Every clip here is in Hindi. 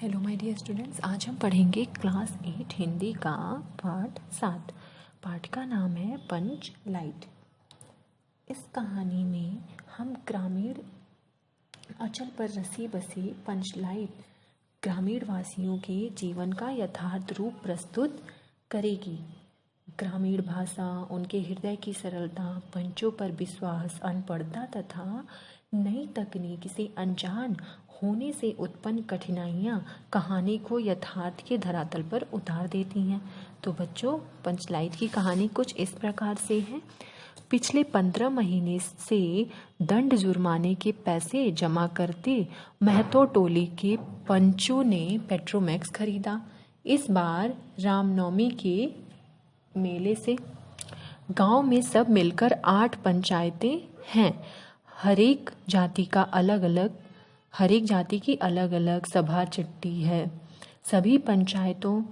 हेलो माय डियर स्टूडेंट्स, आज हम पढ़ेंगे क्लास 8 हिंदी का पाठ 7। पाठ का नाम है पंच लाइट। इस कहानी में हम ग्रामीण अचल पर रसी बसी पंच लाइट ग्रामीण वासियों के जीवन का यथार्थ रूप प्रस्तुत करेगी। ग्रामीण भाषा, उनके हृदय की सरलता, पंचों पर विश्वास, अनपढ़ता तथा नई तकनीक से अनजान होने से उत्पन्न कठिनाइयाँ कहानी को यथार्थ के धरातल पर उतार देती हैं। तो बच्चों, पंचलाइट की कहानी कुछ इस प्रकार से है। पिछले 15 महीने से दंड जुर्माने के पैसे जमा करते महतो टोली के पंचों ने पेट्रोमैक्स खरीदा। इस बार रामनवमी के मेले से गांव में सब मिलकर 8 पंचायतें हैं। हर एक जाति की अलग अलग सभा चिट्ठी है। सभी पंचायतों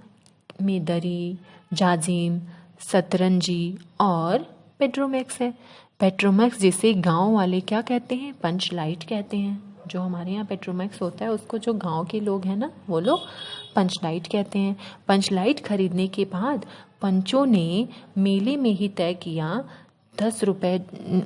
में दरी, जाजिम, सतरंजी और पेट्रोमैक्स है। पेट्रोमैक्स जिसे गांव वाले क्या कहते हैं? पंच लाइट कहते हैं। जो हमारे यहाँ पेट्रोमैक्स होता है उसको जो गांव के लोग हैं ना, वो लोग पंच लाइट कहते हैं। पंच लाइट खरीदने के बाद पंचों ने मेले में ही तय किया 10 रुपए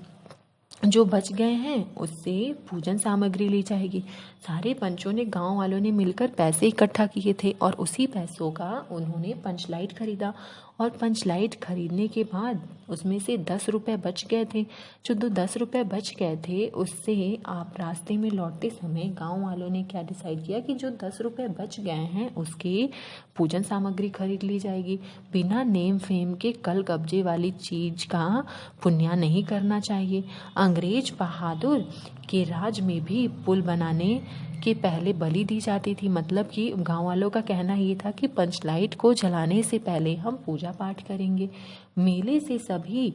जो बच गए हैं उससे पूजन सामग्री ली जाएगी। सारे पंचों ने, गांव वालों ने मिलकर पैसे इकट्ठा किए थे और उसी पैसों का उन्होंने पंचलाइट खरीदा। और पंचलाइट खरीदने के बाद उसमें से 10 रुपए बच गए थे। जो 10 रुपए बच गए थे उससे आप रास्ते में लौटते समय गांव वालों ने क्या डिसाइड किया कि जो 10 रुपए बच गए हैं उसके पूजन सामग्री खरीद ली जाएगी। बिना नेम फेम के कल कब्जे वाली चीज का पुण्य नहीं करना चाहिए। अंग्रेज बहादुर के राज में भी पुल बनाने के पहले बलि दी जाती थी। मतलब कि गांव वालों का कहना ये था कि पंचलाइट को जलाने से पहले हम पूजा पाठ करेंगे। मेले से सभी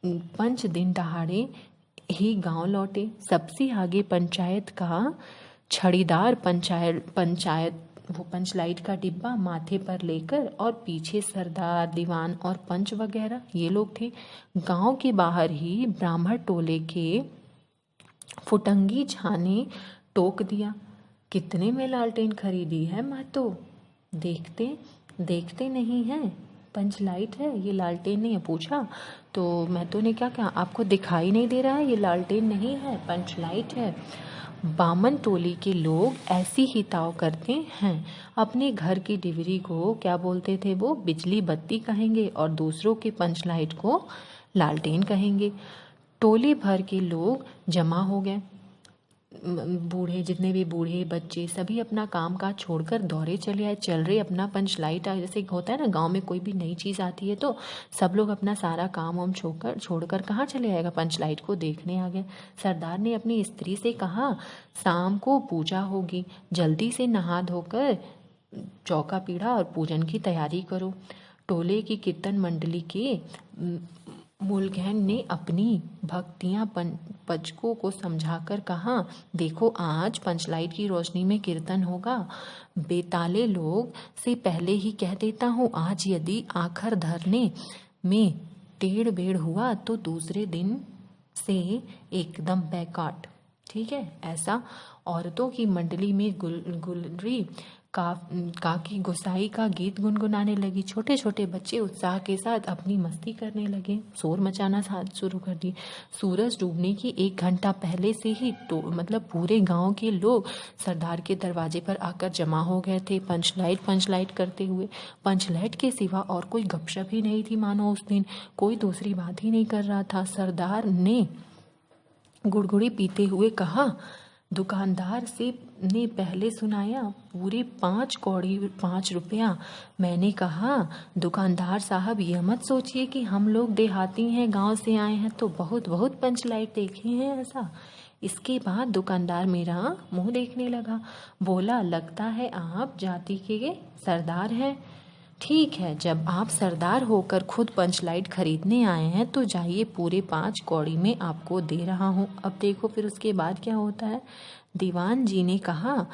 पंच दिन दहाड़े ही गांव लौटे। सबसे आगे पंचायत का छड़ीदार वो पंचलाइट का डिब्बा माथे पर लेकर, और पीछे सरदार, दीवान और पंच वगैरह ये लोग थे। गांव के बाहर ही ब्राह्मण टोले के फुटंगी छाने टोक दिया। कितने में लालटेन खरीदी है महतो? देखते नहीं है, पंचलाइट है ये, लालटेन नहीं है। पूछा तो महतो ने क्या कहा, आपको दिखाई नहीं दे रहा है? ये लालटेन नहीं है, पंचलाइट है। बामन टोली के लोग ऐसी ही ताव करते हैं। अपने घर की डिवरी को क्या बोलते थे? वो बिजली बत्ती कहेंगे और दूसरों के पंचलाइट को लालटेन कहेंगे। टोले भर के लोग जमा हो गए। बूढ़े, जितने भी बूढ़े बच्चे सभी अपना काम काज छोड़कर दौड़े चल रहे अपना पंचलाइट। जैसे होता है ना, गांव में कोई भी नई चीज़ आती है तो सब लोग अपना सारा काम वाम छोड़कर कहाँ चले आएगा? पंचलाइट को देखने आ गए। सरदार ने अपनी स्त्री से कहा, शाम को पूजा होगी, जल्दी से नहा धोकर चौका पीढ़ा और पूजन की तैयारी करो। टोले की कीर्तन मंडली के मूलघन ने अपनी भक्तियां पंचकों को समझाकर कहा, देखो आज पंचलाइट की रोशनी में कीर्तन होगा। बेताले लोग से पहले ही कह देता हूँ, आज यदि आखिर धरने में टेढ़ बेड़ हुआ तो दूसरे दिन से एकदम बैकाट। ठीक है? ऐसा औरतों की मंडली में गुलरी काकी गोसाई का गीत गुनगुनाने लगी। छोटे छोटे बच्चे उत्साह के साथ अपनी मस्ती करने लगे, शोर मचाना शुरू कर दिए। सूरज डूबने की 1 घंटा पहले से ही तो मतलब पूरे गांव के लोग सरदार के दरवाजे पर आकर जमा हो गए थे, पंचलाइट करते हुए। पंचलाइट के सिवा और कोई गपशप ही नहीं थी। मानो उस दिन कोई दूसरी बात ही नहीं कर रहा था। सरदार ने गुड़गुड़ी पीते हुए कहा, दुकानदार से ने पहले सुनाया पूरे 5 कौड़ी 5 रुपया। मैंने कहा, दुकानदार साहब ये मत सोचिए कि हम लोग देहाती हैं, गांव से आए हैं तो बहुत पंचलाइट देखे हैं ऐसा। इसके बाद दुकानदार मेरा मुंह देखने लगा, बोला, लगता है आप जाति के सरदार हैं। ठीक है, जब आप सरदार होकर खुद पंचलाइट खरीदने आए हैं तो जाइए, पूरे 5 कौड़ी में आपको दे रहा हूँ। अब देखो फिर उसके बाद क्या होता है। दीवान जी ने कहा,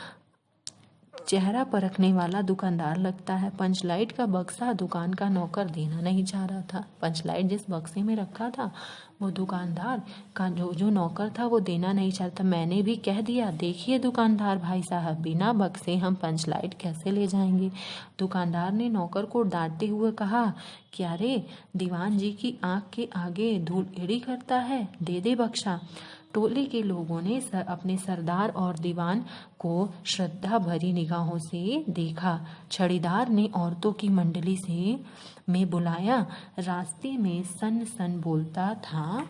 चेहरा परखने वाला दुकानदार लगता है। पंचलाइट का बक्सा दुकान का नौकर देना नहीं चाह रहा था। पंचलाइट जिस बक्से में रखा था वो दुकानदार का जो नौकर था वो देना नहीं चाहता। मैंने भी कह दिया, देखिए दुकानदार भाई साहब, बिना बक्से हम पंचलाइट कैसे ले जाएंगे। दुकानदार ने नौकर को डांटते हुए कहा, क्या रे, दीवान जी की आंख के आगे धूल एड़ी करता है, दे दे बक्सा। टोले के लोगों ने अपने सरदार और दीवान को श्रद्धा भरी निगाहों से देखा। छड़ीदार ने औरतों की मंडली से में बुलाया। रास्ते में सन सन बोलता था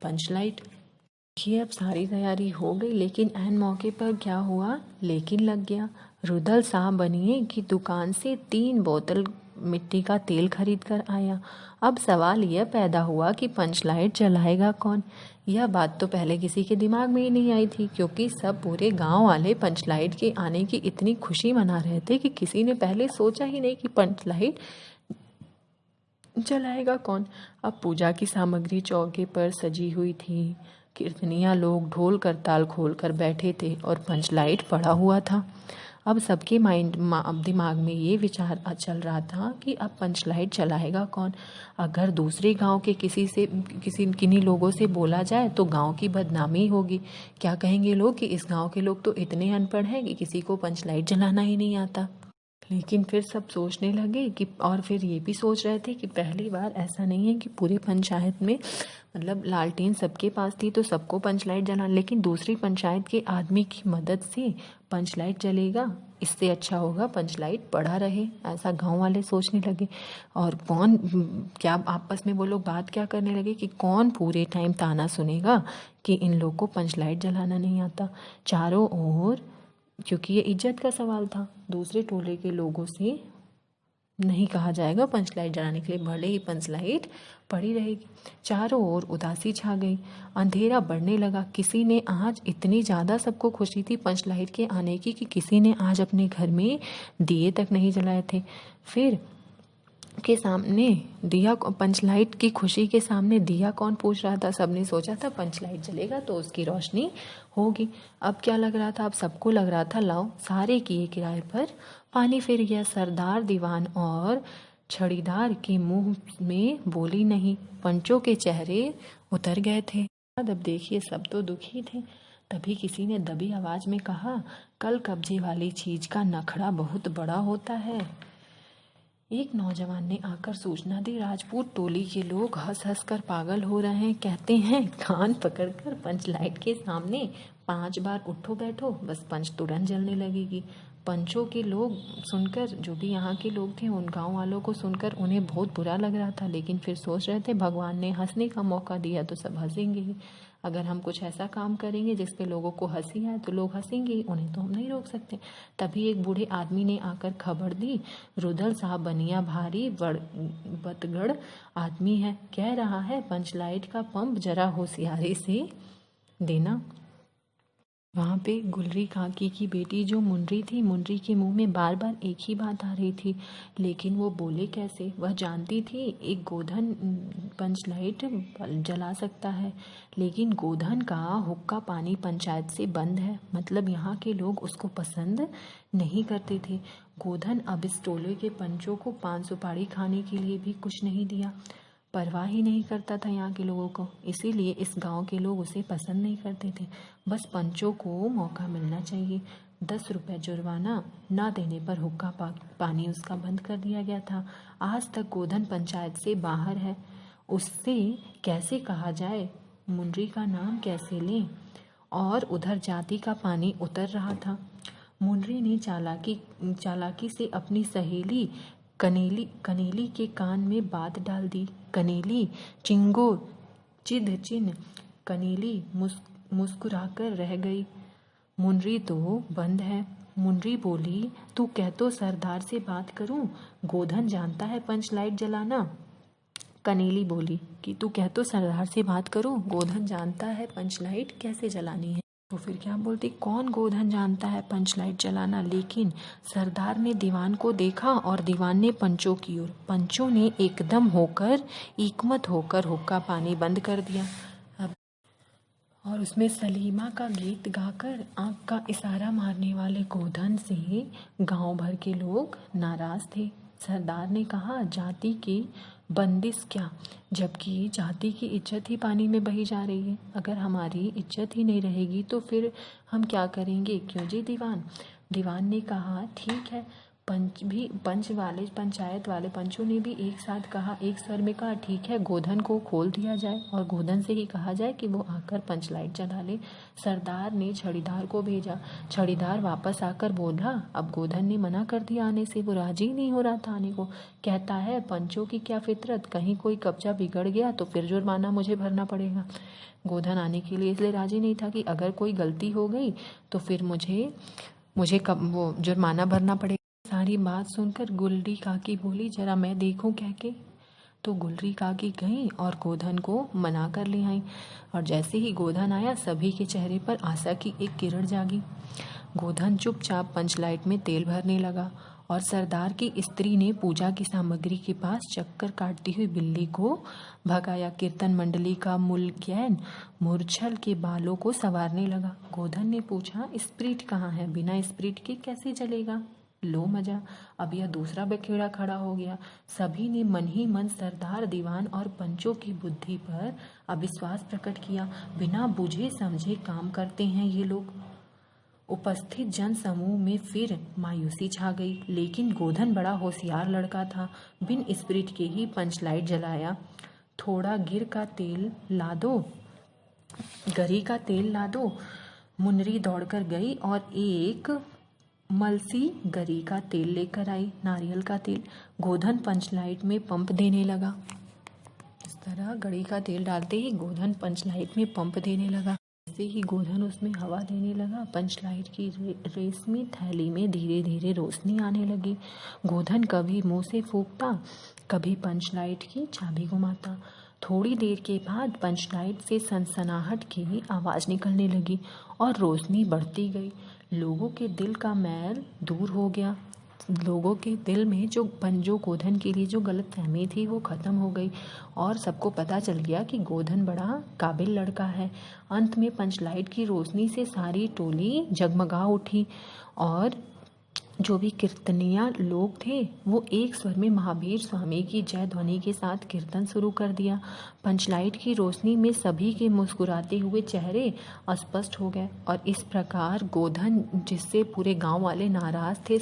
पंचलाइट। देखिए, अब सारी तैयारी हो गई, लेकिन ऐन मौके पर क्या हुआ, लेकिन लग गया। रुदल साहब बनिए की दुकान से 3 बोतल मिट्टी का तेल खरीद कर आया। अब सवाल यह पैदा हुआ कि पंचलाइट जलाएगा कौन। यह बात तो पहले किसी के दिमाग में ही नहीं आई थी, क्योंकि सब पूरे गांव वाले पंचलाइट के आने की इतनी खुशी मना रहे थे कि किसी ने पहले सोचा ही नहीं कि पंचलाइट जलाएगा कौन। अब पूजा की सामग्री चौके पर सजी हुई थी। कीर्तनिया लोग ढोल करताल खोल कर बैठे थे और पंचलाइट पड़ा हुआ था। अब सबके दिमाग में ये विचार चल रहा था कि अब पंचलाइट चलाएगा कौन। अगर दूसरे गांव के किन्हीं लोगों से बोला जाए तो गांव की बदनामी होगी। क्या कहेंगे लोग कि इस गांव के लोग तो इतने अनपढ़ हैं कि किसी को पंचलाइट जलाना ही नहीं आता। लेकिन फिर सब सोचने लगे कि, और फिर ये भी सोच रहे थे कि पहली बार ऐसा नहीं है कि पूरे पंचायत में मतलब लालटेन सबके पास थी तो सबको पंचलाइट जलाना, लेकिन दूसरी पंचायत के आदमी की मदद से पंचलाइट जलेगा, इससे अच्छा होगा पंचलाइट पड़ा रहे, ऐसा गांव वाले सोचने लगे। और कौन क्या आपस में वो लोग बात क्या करने लगे कि कौन पूरे टाइम ताना सुनेगा कि इन लोग को पंचलाइट जलाना नहीं आता। चारों ओर, क्योंकि ये इज्जत का सवाल था, दूसरे टोले के लोगों से नहीं कहा जाएगा पंचलाइट जलाने के लिए, भले ही पंचलाइट पड़ी रहेगी। चारों ओर उदासी छा गई, अंधेरा बढ़ने लगा। किसी ने आज इतनी ज़्यादा सबको खुशी थी पंचलाइट के आने की कि किसी ने आज अपने घर में दिए तक नहीं जलाए थे। फिर के सामने दिया, पंचलाइट की खुशी के सामने दिया कौन पूछ रहा था। सबने सोचा था पंचलाइट जलेगा तो उसकी रोशनी होगी। अब क्या लग रहा था, अब सबको लग रहा था लाओ सारे किए किराए पर पानी फिर गया। सरदार, दीवान और छड़ीदार के मुंह में बोली नहीं, पंचों के चेहरे उतर गए थे। अब देखिए सब तो दुखी थे। तभी किसी ने दबी आवाज में कहा, कल कब्जे वाली चीज का नखड़ा बहुत बड़ा होता है। एक नौजवान ने आकर सूचना दी, राजपूत टोली के लोग हंस हंस कर पागल हो रहे हैं। कहते हैं कान पकड़कर पंचलाइट के सामने 5 बार उठो बैठो, बस पंच तुरंत जलने लगेगी। पंचों के लोग सुनकर, जो भी यहाँ के लोग थे उन गांव वालों को सुनकर उन्हें बहुत बुरा लग रहा था, लेकिन फिर सोच रहे थे भगवान ने हंसने का मौका दिया तो सब हंसेंगे ही। अगर हम कुछ ऐसा काम करेंगे जिसपे लोगों को हंसी आए तो लोग हंसेंगे ही, उन्हें तो हम नहीं रोक सकते। तभी एक बूढ़े आदमी ने आकर खबर दी, रुदल साहब बनिया भारी बतगड़ आदमी है, कह रहा है पंचलाइट का पंप जरा होशियारी से देना। वहाँ पे गुलरी काकी की बेटी जो मुनरी थी, मुनरी के मुंह में बार बार एक ही बात आ रही थी, लेकिन वो बोले कैसे। वह जानती थी एक गोधन पंचलाइट जला सकता है, लेकिन गोधन का हुक्का पानी पंचायत से बंद है, मतलब यहाँ के लोग उसको पसंद नहीं करते थे। गोधन अब इस टोले के पंचों को 5 सुपारी खाने के लिए भी कुछ नहीं दिया, परवाह ही नहीं करता था यहाँ के लोगों को, इसीलिए इस गांव के लोग उसे पसंद नहीं करते थे। बस पंचों को मौका मिलना चाहिए। 10 रुपये जुर्माना ना देने पर हुक्का पानी उसका बंद कर दिया गया था। आज तक गोधन पंचायत से बाहर है, उससे कैसे कहा जाए, मुंडरी का नाम कैसे लें। और उधर जाति का पानी उतर रहा था। मुंडरी ने चालाकी से अपनी सहेली कनेली के कान में बात डाल दी। कनेली, चिंगो चिद चिन। कनेली मुस्कुराकर रह गई। मुंडरी तो बंद है। मुंडरी बोली, तू कह तो सरदार से बात करूं, गोधन जानता है पंचलाइट जलाना। कनेली बोली कि तू कह तो सरदार से बात करूं, गोधन जानता है पंचलाइट कैसे जलानी है। तो फिर क्या बोलती, कौन गोधन जानता है पंचलाइट जलाना। लेकिन सरदार ने दीवान को देखा और दीवान ने पंचों की ओर। पंचों ने एकमत होकर हुक्का पानी बंद कर दिया। अब और उसमें सलीमा का गीत गाकर आँख का इशारा मारने वाले गोधन से गांव भर के लोग नाराज थे। सरदार ने कहा, जाति की बंदिश क्या, जबकि जाति की इज्जत ही पानी में बही जा रही है। अगर हमारी इज्जत ही नहीं रहेगी तो फिर हम क्या करेंगे, क्यों जी दीवान। दीवान ने कहा, ठीक है। पंचायत वाले पंचों ने भी एक साथ कहा, एक स्वर में कहा, ठीक है, गोधन को खोल दिया जाए और गोधन से ही कहा जाए कि वो आकर पंच लाइट जला ले। सरदार ने छड़ीदार को भेजा। छड़ीदार वापस आकर बोला, अब गोधन ने मना कर दिया आने से, वो राजी नहीं हो रहा था आने को। कहता है, पंचों की क्या फितरत, कहीं कोई कब्जा बिगड़ गया तो फिर जुर्माना मुझे भरना पड़ेगा। गोधन आने के लिए इसलिए राजी नहीं था कि अगर कोई गलती हो गई तो फिर मुझे कब वो जुर्माना भरना पड़ेगा। सारी बात सुनकर गुलरी काकी बोली, जरा मैं देखूं कह के। तो गुलरी काकी गई और गोधन को मना कर ले आई। और जैसे ही गोधन आया, सभी के चेहरे पर आशा की एक किरण जागी। गोधन चुपचाप पंचलाइट में तेल भरने लगा और सरदार की स्त्री ने पूजा की सामग्री के पास चक्कर काटती हुई बिल्ली को भगाया। कीर्तन मंडली का मुलगैन मूर्छल के बालों को संवारने लगा। गोधन ने पूछा, स्प्रिट कहाँ है, बिना स्प्रिट के कैसे चलेगा। लो मजा, अब यह दूसरा बखेड़ा खड़ा हो गया। सभी ने मन ही मन सरदार, दीवान और पंचों की बुद्धि पर अविश्वास प्रकट किया। बिना बुझे समझे काम करते हैं ये लोग। उपस्थित जन समूह में फिर मायूसी छा गई, लेकिन गोधन बड़ा होशियार लड़का था। बिन स्पिरिट के ही पंचलाइट जलाया। थोड़ा गरी का तेल ला दो। मुनरी दौड़कर गई और एक मलसी गरी का तेल लेकर आई, नारियल का तेल। गोधन पंचलाइट में पंप देने लगा। इस तरह गरी का तेल डालते ही गोधन पंचलाइट में पंप देने लगा। जैसे ही गोधन उसमें हवा देने लगा, पंचलाइट की रेशमी थैली में धीरे धीरे रोशनी आने लगी। गोधन कभी मुंह से फूंकता, कभी पंचलाइट की चाबी घुमाता। थोड़ी देर के बाद पंचलाइट से सनसनाहट की आवाज़ निकलने लगी और रोशनी बढ़ती गई। लोगों के दिल का मैल दूर हो गया। लोगों के दिल में जो गोधन के लिए जो गलत फहमी थी वो ख़त्म हो गई और सबको पता चल गया कि गोधन बड़ा काबिल लड़का है। अंत में पंचलाइट की रोशनी से सारी टोली जगमगा उठी और जो भी कीर्तनिया लोग थे वो एक स्वर में महावीर स्वामी की जय ध्वनि के साथ कीर्तन शुरू कर दिया। पंचलाइट की रोशनी में सभी के मुस्कुराते हुए चेहरे स्पष्ट हो गए और इस प्रकार गोधन, जिससे पूरे गांव वाले नाराज थे,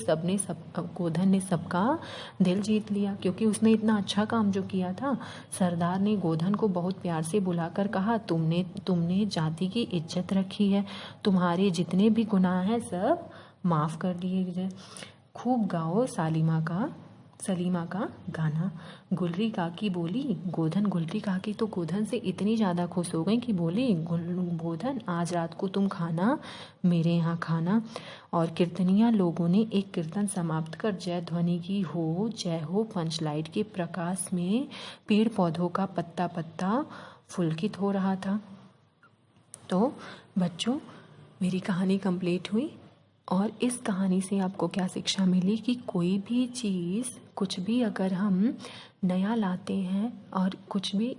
गोधन ने सबका दिल जीत लिया क्योंकि उसने इतना अच्छा काम जो किया था। सरदार ने गोधन को बहुत प्यार से बुलाकर कहा, तुमने जाति की इज्जत रखी है, तुम्हारे जितने भी गुनाह हैं सब माफ़ कर दिए गए। खूब गाओ सलीमा का गाना। गुलरी काकी बोली। गुलरी काकी तो गोधन से इतनी ज़्यादा खुश हो गई कि बोली, गोधन आज रात को तुम खाना मेरे यहाँ खाना। और कीर्तनिया लोगों ने एक कीर्तन समाप्त कर जय ध्वनि की हो जय हो। पंचलाइट के प्रकाश में पेड़ पौधों का पत्ता पत्ता पुलकित हो रहा था। तो बच्चों, मेरी कहानी कंप्लीट हुई और इस कहानी से आपको क्या शिक्षा मिली कि कोई भी चीज़, कुछ भी अगर हम नया लाते हैं और कुछ भी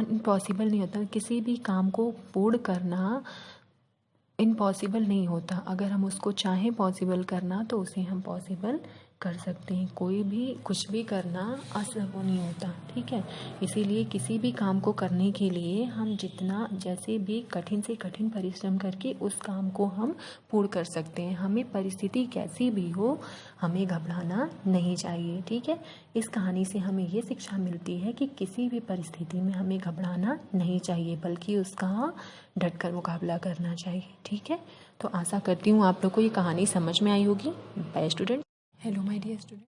इम्पॉसिबल नहीं होता। किसी भी काम को पूर्ण करना इम्पॉसिबल नहीं होता। अगर हम उसको चाहें पॉसिबल करना तो उसे हम पॉसिबल कर सकते हैं। कोई भी कुछ भी करना असंभव नहीं होता, ठीक है। इसीलिए किसी भी काम को करने के लिए हम जैसे भी कठिन से कठिन परिश्रम करके उस काम को हम पूर्ण कर सकते हैं। हमें परिस्थिति कैसी भी हो, हमें घबराना नहीं चाहिए, ठीक है। इस कहानी से हमें ये शिक्षा मिलती है कि किसी भी परिस्थिति में हमें घबराना नहीं चाहिए, बल्कि उसका डटकर मुकाबला करना चाहिए, ठीक है। तो आशा करती हूँ आप लोग को ये कहानी समझ में आई होगी। Bye student. Hello my dear student.